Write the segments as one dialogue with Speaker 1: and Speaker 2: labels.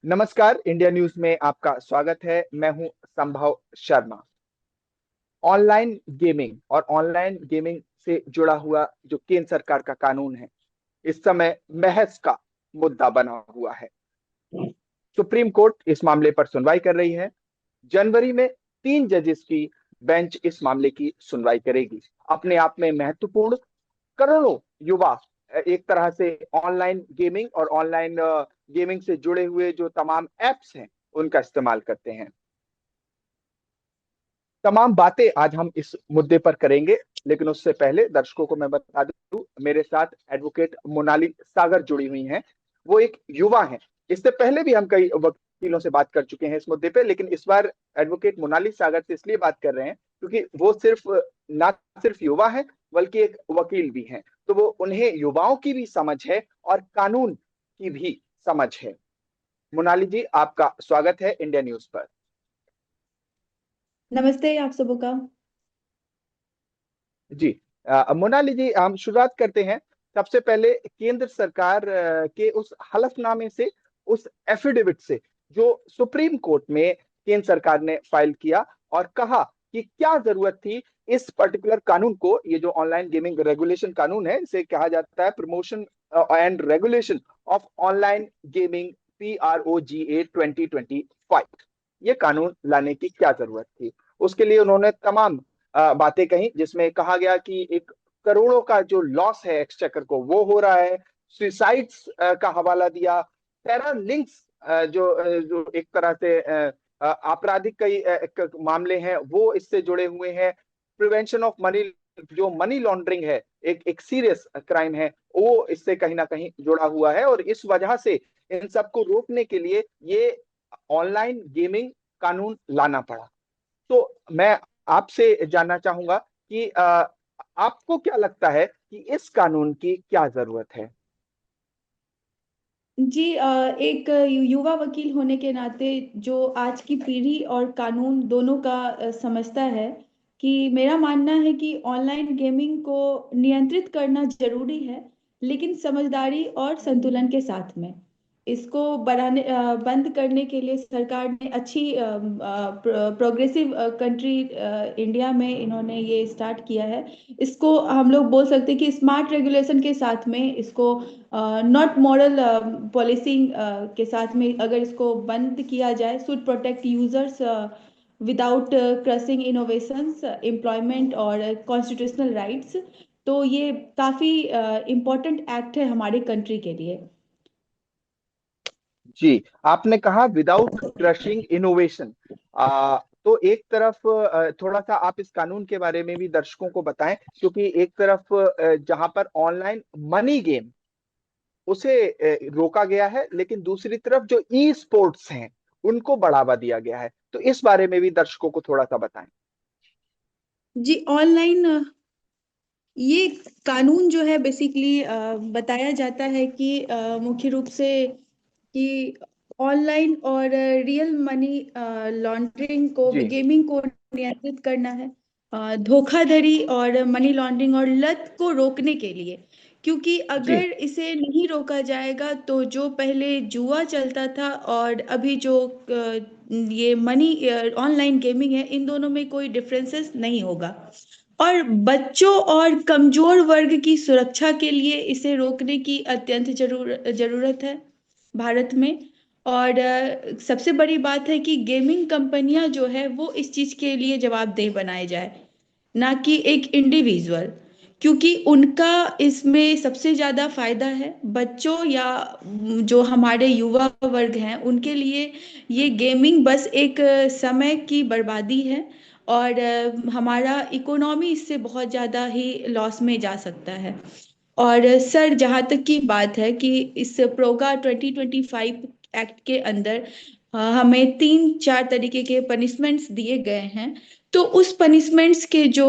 Speaker 1: नमस्कार, India news में आपका स्वागत है। मैं हूं संभव शर्मा। ऑनलाइन गेमिंग और ऑनलाइन गेमिंग से जुड़ा हुआ जो केंद्र सरकार का कानून है, इस समय बहस का मुद्दा बना हुआ है। सुप्रीम कोर्ट इस मामले पर सुनवाई कर रही है। जनवरी में 3 जजेस की बेंच इस मामले की सुनवाई करेगी। अपने आप में महत्वपूर्ण। करोड़ों युवा एक तरह से ऑनलाइन गेमिंग और ऑनलाइन गेमिंग से जुड़े हुए जो तमाम एप्स हैं उनका इस्तेमाल करते हैं। तमाम बातें आज हम इस मुद्दे पर करेंगे, लेकिन उससे पहले दर्शकों को मैं बता दूं, मेरे साथ एडवोकेट मोनाली सागर जुड़ी हुई हैं। वो एक युवा हैं। इससे पहले भी हम कई वकीलों से बात कर चुके हैं इस मुद्दे पे, लेकिन इस बार एडवोकेट मोनाली सागर से इसलिए बात कर रहे हैं क्योंकि वो ना सिर्फ युवा है बल्कि एक वकील भी हैं। तो वो उन्हें युवाओं की भी समझ है और कानून की भी समझ है। मोनाली जी, आपका स्वागत है इंडिया न्यूज पर।
Speaker 2: नमस्ते आप सबों का।
Speaker 1: जी। मोनाली जी, हम शुरुआत करते हैं। सबसे पहले केंद्र सरकार के उस हलफनामे से, उस एफिडेविट से जो सुप्रीम कोर्ट में केंद्र सरकार ने फाइल किया और कहा कि क्या जरूरत थी इस पर्टिकुलर कानून को। ये जो ऑनलाइन गेमिंग रेगुलेशन कानून है, इसे कहा जाता है promotion and regulation of online gaming, PROGA 2025। ये कानून लाने की क्या जरूरत थी। उसके लिए उन्होंने तमाम बातें कही, जिसमें कहा गया कि एक करोड़ों का जो लॉस है एक्सचेकर को वो हो रहा है। सुसाइड्स का हवाला दिया। टेरर लिंक्स जो एक तरह से आपराधिक कई मामले हैं वो इससे जुड़े हुए हैं। प्रिवेंशन ऑफ मनी, जो मनी लॉन्ड्रिंग है, एक सीरियस क्राइम है, वो इससे कहीं ना कहीं जुड़ा हुआ है। और इस वजह से इन सबको रोकने के लिए ये ऑनलाइन गेमिंग कानून लाना पड़ा। तो मैं आपसे जानना चाहूंगा कि आपको क्या लगता है कि इस कानून की क्या जरूरत है।
Speaker 2: जी, एक युवा वकील होने के नाते जो आज की पीढ़ी और कानून दोनों का समझता है कि मेरा मानना है कि ऑनलाइन गेमिंग को नियंत्रित करना जरूरी है, लेकिन समझदारी और संतुलन के साथ में। इसको बंद करने के लिए सरकार ने अच्छी प्रोग्रेसिव कंट्री इंडिया में इन्होंने ये स्टार्ट किया है। इसको हम लोग बोल सकते हैं कि स्मार्ट रेगुलेशन के साथ में इसको नॉट मॉरल पॉलिसिंग के साथ में अगर इसको बंद किया जाए, should protect users without crossing innovations, employment और कॉन्स्टिट्यूशनल राइट्स। तो ये काफी इम्पोर्टेंट एक्ट है हमारे कंट्री के लिए।
Speaker 1: जी, आपने कहा विदाउट क्रशिंग इनोवेशन। तो एक तरफ थोड़ा सा आप इस कानून के बारे में भी दर्शकों को बताएं, क्योंकि एक तरफ जहां पर ऑनलाइन मनी गेम उसे रोका गया है, लेकिन दूसरी तरफ जो ई स्पोर्ट्स हैं उनको बढ़ावा दिया गया है। तो इस बारे में भी दर्शकों को थोड़ा सा बताएं।
Speaker 2: जी, ऑनलाइन ये कानून जो है बेसिकली बताया जाता है कि मुख्य रूप से कि ऑनलाइन और रियल मनी लॉन्ड्रिंग को,
Speaker 1: जी।
Speaker 2: गेमिंग को नियंत्रित करना है। धोखाधड़ी और मनी लॉन्ड्रिंग और लत को रोकने के लिए, क्योंकि
Speaker 1: जी।
Speaker 2: अगर इसे नहीं रोका जाएगा तो जो पहले जुआ चलता था और अभी जो ये मनी ऑनलाइन गेमिंग है, इन दोनों में कोई डिफरेंसेस नहीं होगा। और बच्चों और कमजोर वर्ग की सुरक्षा के लिए इसे रोकने की अत्यंत जरूरत है भारत में। और सबसे बड़ी बात है कि गेमिंग कंपनियां जो है वो इस चीज के लिए जवाबदेह बनाए जाए, ना कि एक इंडिविजुअल, क्योंकि उनका इसमें सबसे ज्यादा फायदा है। बच्चों या जो हमारे युवा वर्ग हैं उनके लिए ये गेमिंग बस एक समय की बर्बादी है। और हमारा इकोनॉमी इससे बहुत ज़्यादा ही लॉस में जा सकता है। और सर, जहाँ तक की बात है कि इस प्रोगा 2025 एक्ट के अंदर हमें 3-4 तरीके के पनिशमेंट्स दिए गए हैं। तो उस पनिशमेंट्स के जो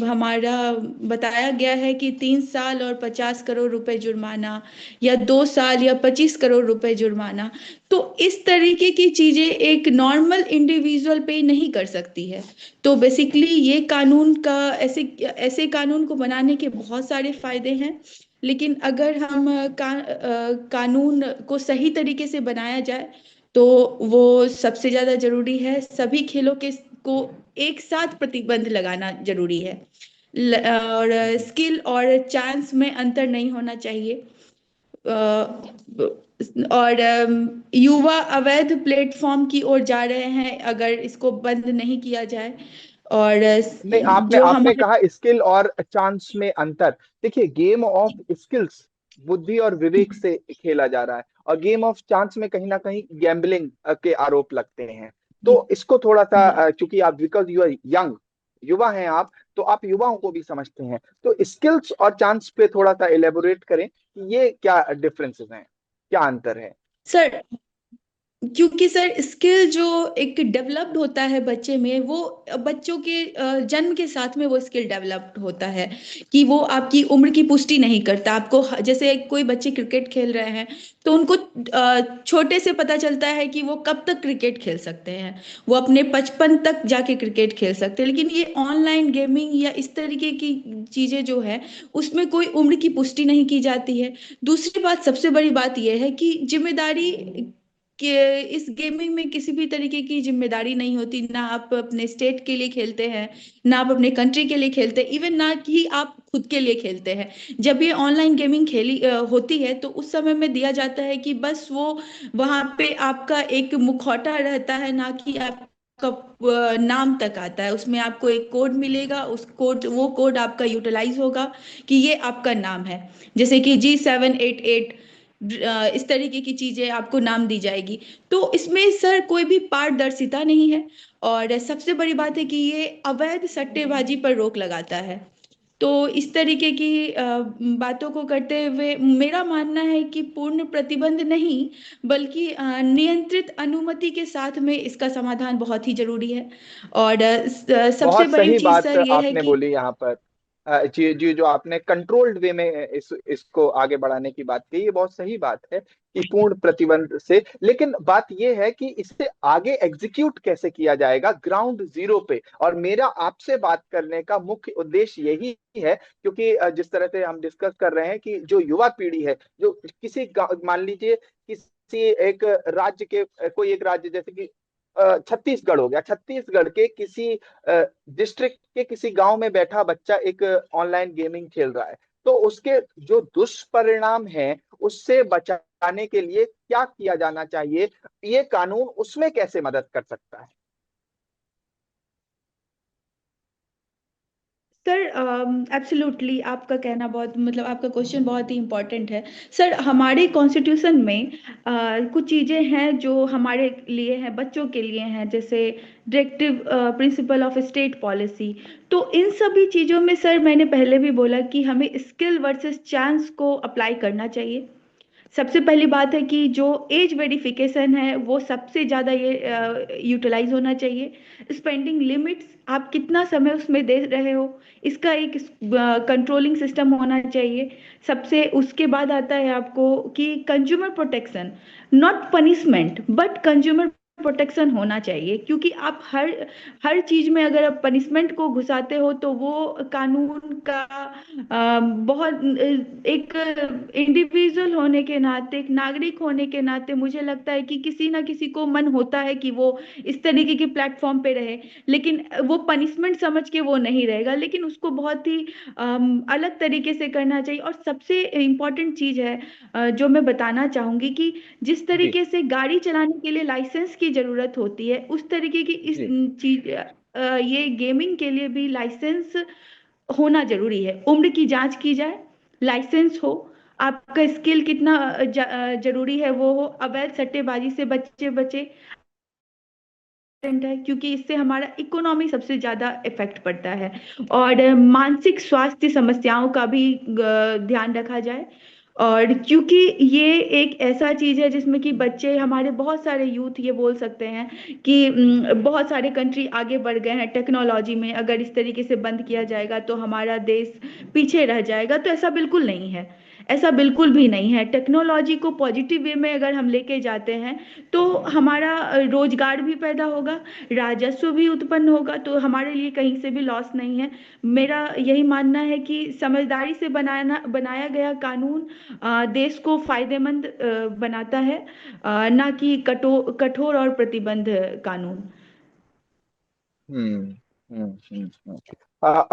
Speaker 2: हमारा बताया गया है कि 3 साल और 50 करोड़ रुपए जुर्माना, या 2 साल या 25 करोड़ रुपए जुर्माना। तो इस तरीके की चीजें एक नॉर्मल इंडिविजुअल पे नहीं कर सकती है। तो बेसिकली ये कानून का, ऐसे ऐसे कानून को बनाने के बहुत सारे फायदे हैं। लेकिन अगर हम कानून को सही तरीके से बनाया जाए तो वो सबसे ज्यादा जरूरी है। सभी खेलों के को एक साथ प्रतिबंध लगाना जरूरी है। और
Speaker 1: जी।
Speaker 2: स्किल और चांस में अंतर नहीं होना चाहिए। और युवा अवैध प्लेटफॉर्म की ओर जा रहे हैं अगर इसको बंद नहीं किया जाए। और
Speaker 1: नहीं, आपने
Speaker 2: जो
Speaker 1: आपने
Speaker 2: हमारे
Speaker 1: कहा स्किल और चांस में अंतर। देखिए, गेम ऑफ स्किल्स बुद्धि और विवेक से खेला जा रहा है, और गेम ऑफ चांस में कहीं ना कहीं गैम्बलिंग के आरोप लगते हैं।
Speaker 2: जी
Speaker 1: तो इसको थोड़ा सा
Speaker 2: जी
Speaker 1: चूंकि आप, बिकॉज यू आर यंग, युवा हैं आप, तो आप युवाओं को भी समझते हैं, तो स्किल्स और चांस पे थोड़ा सा एलेबोरेट करें कि ये क्या डिफरेंसेस हैं, क्या अंतर है।
Speaker 2: सर, क्योंकि सर स्किल जो एक डेवलप्ड होता है बच्चे में, वो बच्चों के जन्म के साथ में वो स्किल डेवलप्ड होता है कि वो आपकी उम्र की पुष्टि नहीं करता। आपको जैसे कोई बच्चे क्रिकेट खेल रहे हैं तो उनको छोटे से पता चलता है कि वो कब तक क्रिकेट खेल सकते हैं, वो अपने 55 तक जाके क्रिकेट खेल सकते हैं। लेकिन ये ऑनलाइन गेमिंग या इस तरीके की चीजें जो है उसमें कोई उम्र की पुष्टि नहीं की जाती है। दूसरी बात, सबसे बड़ी बात यह है कि जिम्मेदारी कि इस गेमिंग में किसी भी तरीके की जिम्मेदारी नहीं होती। ना आप अपने स्टेट के लिए खेलते हैं, ना आप अपने कंट्री के लिए खेलते हैं, इवन ना कि आप खुद के लिए खेलते हैं। जब ये ऑनलाइन गेमिंग खेली होती है तो उस समय में दिया जाता है कि बस वो वहां पे आपका एक मुखौटा रहता है, ना कि आपका नाम तक आता है। उसमें आपको एक कोड मिलेगा, उस कोड वो कोड आपका यूटिलाइज होगा कि ये आपका नाम है। जैसे कि G788, इस तरीके की चीजें आपको नाम दी जाएगी। तो इसमें सर कोई भी पारदर्शिता नहीं है। और सबसे बड़ी बात है कि ये अवैध सट्टेबाजी पर रोक लगाता है। तो इस तरीके की बातों को करते हुए मेरा मानना है कि पूर्ण प्रतिबंध नहीं, बल्कि नियंत्रित अनुमति के साथ में इसका समाधान बहुत ही जरूरी है। और सबसे
Speaker 1: बहुत
Speaker 2: बड़ी
Speaker 1: सही
Speaker 2: चीज
Speaker 1: बात
Speaker 2: सर ये है
Speaker 1: आपने
Speaker 2: कि
Speaker 1: बोली यहाँ पर। जी जी, जो आपने कंट्रोल्ड वे में इसको आगे बढ़ाने की बात की, ये बहुत सही बात है कि पूर्ण प्रतिबंध से, लेकिन बात ये है कि इससे आगे एग्जीक्यूट कैसे किया जाएगा ग्राउंड जीरो पे। और मेरा आपसे बात करने का मुख्य उद्देश्य यही है, क्योंकि जिस तरह से हम डिस्कस कर रहे हैं कि जो युवा पीढ़ी है, जो किसी मान लीजिए किसी एक राज्य के, कोई एक राज्य जैसे कि छत्तीसगढ़ हो गया, छत्तीसगढ़ के किसी डिस्ट्रिक्ट के किसी गांव में बैठा बच्चा एक ऑनलाइन गेमिंग खेल रहा है, तो उसके जो दुष्परिणाम हैं उससे बचाने के लिए क्या किया जाना चाहिए, ये कानून उसमें कैसे मदद कर सकता है।
Speaker 2: सर एब्सोल्युटली आपका कहना बहुत, मतलब आपका क्वेश्चन बहुत ही इम्पोर्टेंट है। सर, हमारे कॉन्स्टिट्यूशन में कुछ चीज़ें हैं जो हमारे लिए हैं, बच्चों के लिए हैं, जैसे directive principle of state policy. तो इन सभी चीज़ों में सर मैंने पहले भी बोला कि हमें स्किल वर्सेस चांस को अप्लाई करना चाहिए। सबसे पहली बात है कि जो एज वेरिफिकेशन है वो सबसे ज़्यादा ये यूटिलाइज होना चाहिए। स्पेंडिंग लिमिट्स, आप कितना समय उसमें दे रहे हो, इसका एक कंट्रोलिंग सिस्टम होना चाहिए। सबसे उसके बाद आता है आपको कि consumer protection, not punishment but consumer protection होना चाहिए। क्योंकि आप हर हर चीज में अगर आप पनिशमेंट को घुसाते हो तो वो कानून का बहुत एक इंडिविजुअल होने के नाते, एक नागरिक होने के नाते मुझे लगता है कि किसी ना किसी को मन होता है कि वो इस तरीके के प्लेटफॉर्म पे रहे, लेकिन वो पनिशमेंट समझ के वो नहीं रहेगा, लेकिन उसको बहुत ही अलग तरीके से करना चाहिए। और सबसे इम्पोर्टेंट चीज है जो मैं बताना चाहूंगी कि जिस
Speaker 1: जी
Speaker 2: तरीके से गाड़ी चलाने के लिए लाइसेंस की जरूरत होती है, उस तरीके की इस
Speaker 1: जी
Speaker 2: चीज ये गेमिंग के लिए भी लाइसेंस होना जरूरी है। उम्र की जांच की जाए, लाइसेंस हो, आपका स्किल कितना जरूरी है वो हो, अवैध सट्टेबाजी से बच्चे बचे है, क्योंकि इससे हमारा इकोनॉमी सबसे ज्यादा इफेक्ट पड़ता है। और मानसिक स्वास्थ्य समस्याओं का भी ध्यान रखा जाए। और क्योंकि ये एक ऐसा चीज है जिसमें कि बच्चे, हमारे बहुत सारे यूथ ये बोल सकते हैं कि बहुत सारे कंट्री आगे बढ़ गए हैं टेक्नोलॉजी में, अगर इस तरीके से बंद किया जाएगा तो हमारा देश पीछे रह जाएगा। तो ऐसा बिल्कुल नहीं है। ऐसा बिल्कुल भी नहीं है। टेक्नोलॉजी को पॉजिटिव वे में अगर हम लेके जाते हैं तो हमारा रोजगार भी पैदा होगा, राजस्व भी उत्पन्न होगा, तो हमारे लिए कहीं से भी लॉस नहीं है। मेरा यही मानना है कि समझदारी से बनाया गया कानून देश को फायदेमंद बनाता है, ना कि कठोर और प्रतिबंध कानून।
Speaker 1: हम्म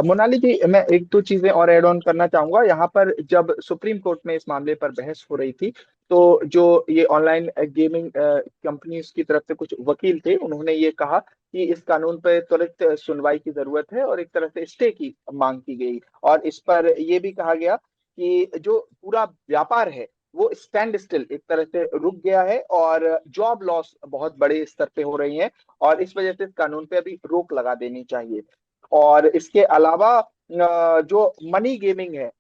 Speaker 1: मोनाली जी, मैं एक दो चीजें और ऐड ऑन करना चाहूंगा यहाँ पर। जब सुप्रीम कोर्ट में इस मामले पर बहस हो रही थी, तो जो ये ऑनलाइन गेमिंग कंपनीज की तरफ से कुछ वकील थे, उन्होंने ये कहा कि इस कानून पर त्वरित सुनवाई की जरूरत है और एक तरह से स्टे की मांग की गई। और इस पर यह भी कहा गया कि जो पूरा व्यापार है वो स्टैंड स्टिल एक तरह से रुक गया है, और जॉब लॉस बहुत बड़े स्तर पे हो रही है, और इस वजह से इस कानून पे अभी रोक लगा देनी चाहिए। और इसके अलावा जो मनी गेमिंग है,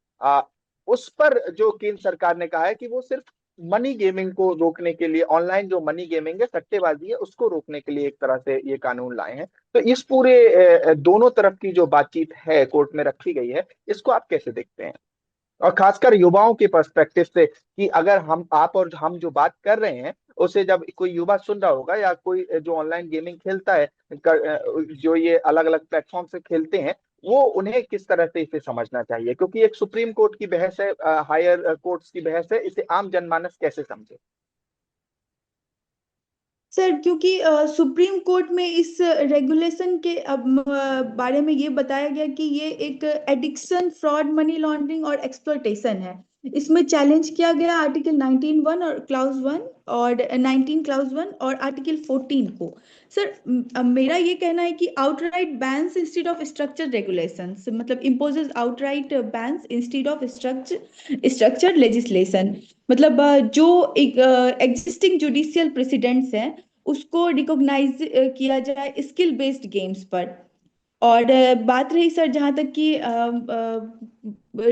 Speaker 1: उस पर जो केंद्र सरकार ने कहा है कि वो सिर्फ मनी गेमिंग को रोकने के लिए, ऑनलाइन जो मनी गेमिंग है, सट्टेबाजी है, उसको रोकने के लिए एक तरह से ये कानून लाए हैं। तो इस पूरे दोनों तरफ की जो बातचीत है कोर्ट में रखी गई है, इसको आप कैसे देखते हैं? और खासकर युवाओं के पर्सपेक्टिव से, कि अगर हम, आप और हम जो बात कर रहे हैं, उसे जब कोई युवा सुन रहा होगा, या कोई जो ऑनलाइन गेमिंग खेलता है, जो ये अलग अलग प्लेटफॉर्म से खेलते हैं, वो उन्हें किस तरह से इसे समझना चाहिए? क्योंकि एक सुप्रीम कोर्ट की बहस है, हायर कोर्ट्स की बहस है, इसे आम जनमानस कैसे समझे?
Speaker 2: सर, क्योंकि सुप्रीम कोर्ट में इस रेगुलेशन के बारे में ये बताया गया कि ये एक एडिक्शन, फ्रॉड, मनी लॉन्ड्रिंग और एक्सप्लॉयटेशन है। इसमें चैलेंज किया गया आर्टिकल 19(1) और 19 क्लाउज 1 और आर्टिकल 14 को। सर, मेरा ये कहना है कि outright bans instead of structure regulations, मतलब imposes outright bans instead of structure legislation. मतलब जो एग्जिस्टिंग जुडिशियल प्रेसिडेंट्स हैं उसको रिकॉग्नाइज किया जाए स्किल बेस्ड गेम्स पर। और बात रही सर जहाँ तक कि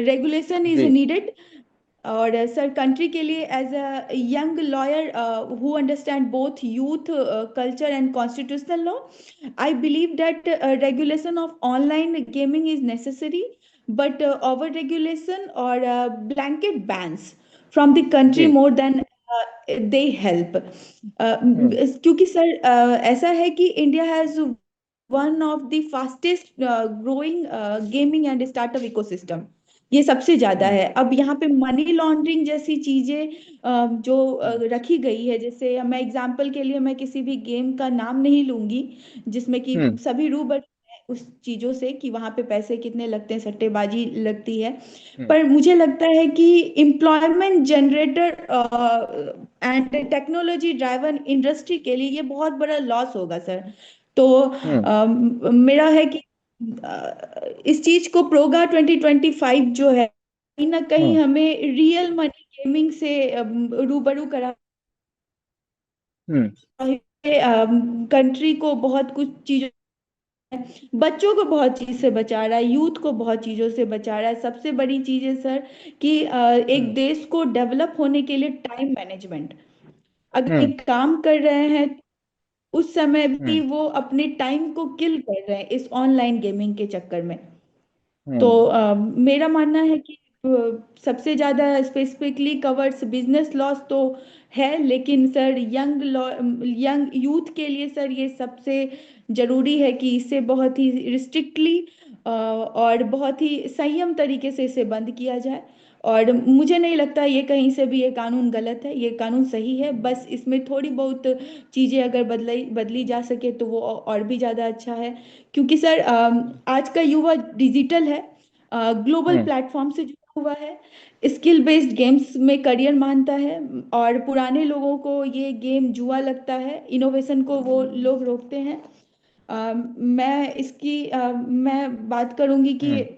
Speaker 2: रेगुलेशन इज
Speaker 1: जी।
Speaker 2: नीडेड, और सर कंट्री के लिए as a young lawyer who understand both youth culture and constitutional law, I believe that regulation of online gaming is necessary, but over regulation और blanket bans from the country
Speaker 1: जी।
Speaker 2: More than they help.
Speaker 1: Hmm
Speaker 2: क्योंकि sir ऐसा है कि India has one of the fastest growing gaming and startup ecosystem. ये सबसे ज्यादा
Speaker 1: हम्म
Speaker 2: है। अब यहाँ पे मनी लॉन्ड्रिंग जैसी चीजें जो
Speaker 1: हम्म
Speaker 2: रखी गई है, जैसे मैं एग्जांपल के लिए मैं किसी भी गेम का नाम नहीं लूंगी जिसमें कि
Speaker 1: हम्म
Speaker 2: सभी रूबरू हैं उस चीजों से कि वहां पे पैसे कितने लगते हैं, सट्टेबाजी लगती है।
Speaker 1: हम्म
Speaker 2: पर मुझे लगता है कि employment generator and technology driven industry के लिए ये बहुत बड़ा लॉस होगा सर। तो
Speaker 1: हम्म
Speaker 2: मेरा है कि इस चीज को प्रोगा 2025 जो है कहीं ना कहीं
Speaker 1: हम्म
Speaker 2: हमें रियल मनी गेमिंग से रूबरू करा
Speaker 1: हम्म
Speaker 2: कंट्री को बहुत कुछ चीजों, बच्चों को बहुत चीज से बचा रहा है, यूथ को बहुत चीजों से बचा रहा है। सबसे बड़ी चीज है सर कि एक
Speaker 1: हम्म
Speaker 2: देश को डेवलप होने के लिए टाइम मैनेजमेंट, अगर
Speaker 1: हम्म
Speaker 2: एक काम कर रहे हैं उस समय भी
Speaker 1: हम्म
Speaker 2: वो अपने टाइम को किल कर रहे हैं इस ऑनलाइन गेमिंग के चक्कर में। तो
Speaker 1: हम्म
Speaker 2: मेरा मानना है कि सबसे ज्यादा स्पेसिफिकली कवर्स बिजनेस लॉस तो है, लेकिन सर यंग यूथ के लिए सर ये सबसे जरूरी है कि इसे बहुत ही रिस्ट्रिक्टली और बहुत ही संयम तरीके से इसे बंद किया जाए। और मुझे नहीं लगता ये कहीं से भी ये कानून गलत है, ये कानून सही है। बस इसमें थोड़ी बहुत चीजें अगर बदली बदली जा सके तो वो और भी ज्यादा अच्छा है। क्योंकि सर आज का युवा डिजिटल है, ग्लोबल
Speaker 1: हम्म
Speaker 2: प्लेटफॉर्म से जुड़ा हुआ है, स्किल बेस्ड गेम्स में करियर मानता है, और पुराने लोगों को ये गेम जुआ लगता है, इनोवेशन को वो लोग रोकते हैं। मैं बात करूंगी कि
Speaker 1: हम्म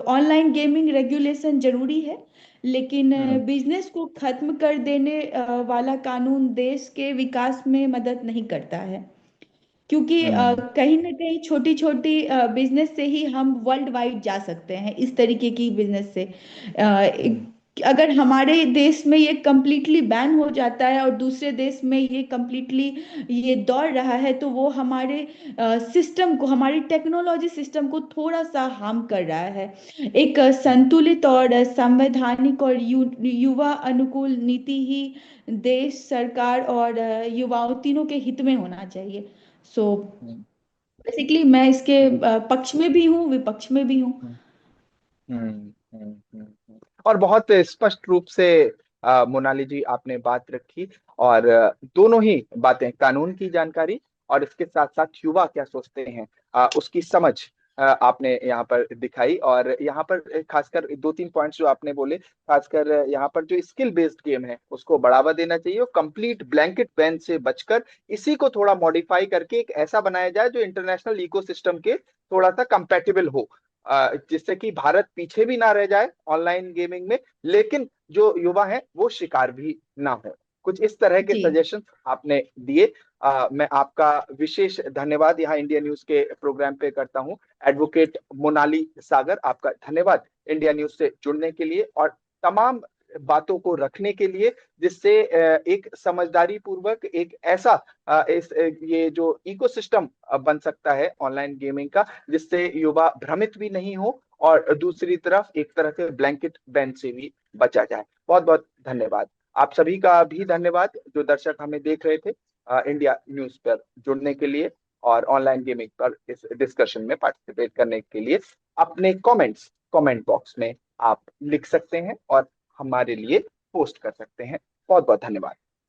Speaker 2: ऑनलाइन गेमिंग रेगुलेशन जरूरी है, लेकिन
Speaker 1: हम्म
Speaker 2: बिजनेस को खत्म कर देने वाला कानून देश के विकास में मदद नहीं करता है। क्योंकि
Speaker 1: हम्म
Speaker 2: कहीं ना कहीं छोटी छोटी बिजनेस से ही हम वर्ल्ड वाइड जा सकते हैं, इस तरीके की बिजनेस से। कि अगर हमारे देश में ये कम्प्लीटली बैन हो जाता है और दूसरे देश में ये कम्प्लीटली ये दौड़ रहा है, तो वो हमारे सिस्टम को, हमारी टेक्नोलॉजी सिस्टम को थोड़ा सा हार्म कर रहा है। एक संतुलित और संवैधानिक और युवा अनुकूल नीति ही देश, सरकार और युवाओं तीनों के हित में होना चाहिए। सो
Speaker 1: हम्म,
Speaker 2: बेसिकली मैं इसके पक्ष में भी हूँ, विपक्ष में भी हूँ।
Speaker 1: हम्म, और बहुत स्पष्ट रूप से मोनाली जी आपने बात रखी, और दोनों ही बातें, कानून की जानकारी और इसके साथ साथ युवा क्या सोचते हैं उसकी समझ आपने यहाँ पर दिखाई। और यहाँ पर खासकर दो तीन पॉइंट्स जो आपने बोले, खासकर यहाँ पर जो स्किल बेस्ड गेम है उसको बढ़ावा देना चाहिए, और कंप्लीट ब्लैंकेट बैन से बचकर इसी को थोड़ा मॉडिफाई करके एक ऐसा बनाया जाए जो इंटरनेशनल इकोसिस्टम के थोड़ा सा कंपैटिबल हो, जिससे कि भारत पीछे भी ना रह जाए ऑनलाइन गेमिंग में, लेकिन जो युवा हैं वो शिकार भी ना हो। कुछ इस तरह के
Speaker 2: जी।
Speaker 1: सजेशन आपने दिए। मैं आपका विशेष धन्यवाद यहाँ इंडिया न्यूज के प्रोग्राम पे करता हूँ। एडवोकेट मोनाली सागर, आपका धन्यवाद इंडिया न्यूज से जुड़ने के लिए और तमाम बातों को रखने के लिए, जिससे एक समझदारी पूर्वक एक ऐसा ये जो इकोसिस्टम बन सकता है ऑनलाइन गेमिंग का, जिससे युवा भ्रमित भी नहीं हो और दूसरी तरफ एक तरह से ब्लैंकेट बैन से भी बचा जाए। बहुत बहुत धन्यवाद। आप सभी का भी धन्यवाद जो दर्शक हमें देख रहे थे इंडिया न्यूज पर जुड़ने के लिए और ऑनलाइन गेमिंग पर इस डिस्कशन में पार्टिसिपेट करने के लिए। अपने कमेंट्स कमेंट बॉक्स में आप लिख सकते हैं और हमारे लिए पोस्ट कर सकते हैं। बहुत बहुत धन्यवाद।